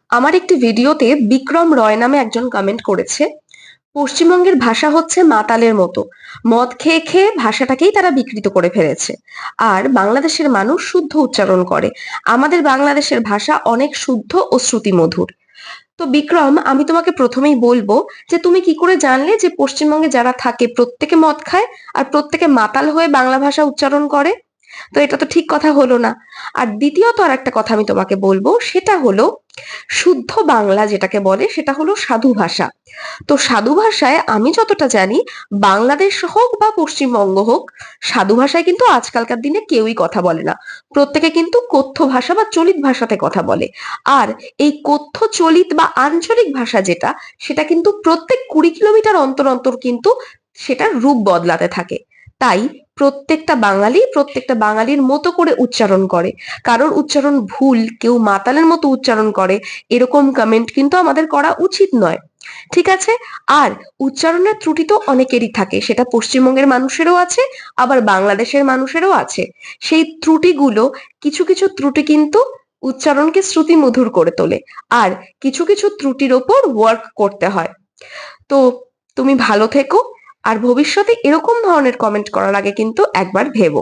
আমার একটি ভিডিওতে বিক্রম রয় নামে একজন কমেন্ট করেছে, পশ্চিমবঙ্গের ভাষা হচ্ছে মাতালের মতো, মদ খেয়ে খেয়ে ভাষাটাকেই তারা বিকৃত করে ফেলেছে। আর বাংলাদেশের মানুষ শুদ্ধ উচ্চারণ করে। আমাদের বাংলাদেশের ভাষা অনেক শুদ্ধ ও শ্রুতিমধুর। তো বিক্রম, আমি তোমাকে প্রথমেই বলবো যে তুমি কি করে জানলে যে পশ্চিমবঙ্গে যারা থাকে প্রত্যেকে মদ খায় আর প্রত্যেকে মাতাল হয়ে বাংলা ভাষা উচ্চারণ করে? তো এটা তো ঠিক কথা হলো না। আর দ্বিতীয়ত আর একটা কথা আমি তোমাকে বলবো, সেটা হলো শুদ্ধ বাংলা যেটাকে বলে সেটা হলো সাধু ভাষা। তো সাধু ভাষায় আমি যতটা জানি, বাংলাদেশ হোক বা পশ্চিমবঙ্গ হোক, সাধু ভাষায় কিন্তু আজকালকার দিনে কেউই কথা বলে না। প্রত্যেকে কিন্তু কথ্য ভাষা বা চলিত ভাষাতে কথা বলে। আর এই কথ্য চলিত বা আঞ্চলিক ভাষা যেটা, সেটা কিন্তু প্রত্যেক 20 কিলোমিটার অন্তর অন্তর কিন্তু সেটার রূপ বদলাতে থাকে। তাই প্রত্যেকটা বাঙালির মতো করে উচ্চারণ করে। কারোর উচ্চারণ ভুল, কেউ মাতালের মতো উচ্চারণ করে, এরকম কমেন্ট কিন্তু আমাদের করা উচিত নয়। ঠিক আছে? আর উচ্চারণের ত্রুটি তো অনেকেরই থাকে, সেটা পশ্চিমবঙ্গের মানুষেরও আছে, আবার বাংলাদেশের মানুষেরও আছে। সেই ত্রুটিগুলো, কিছু কিছু ত্রুটি কিন্তু উচ্চারণকে শ্রুতিমধুর করে তোলে। আর কিছু কিছু ত্রুটির ওপর ওয়ার্ক করতে হয়। তো তুমি ভালো থেকো। আর ভবিষ্যতে এরকম ধরনের কমেন্ট করার আগে কিন্তু একবার ভেবো।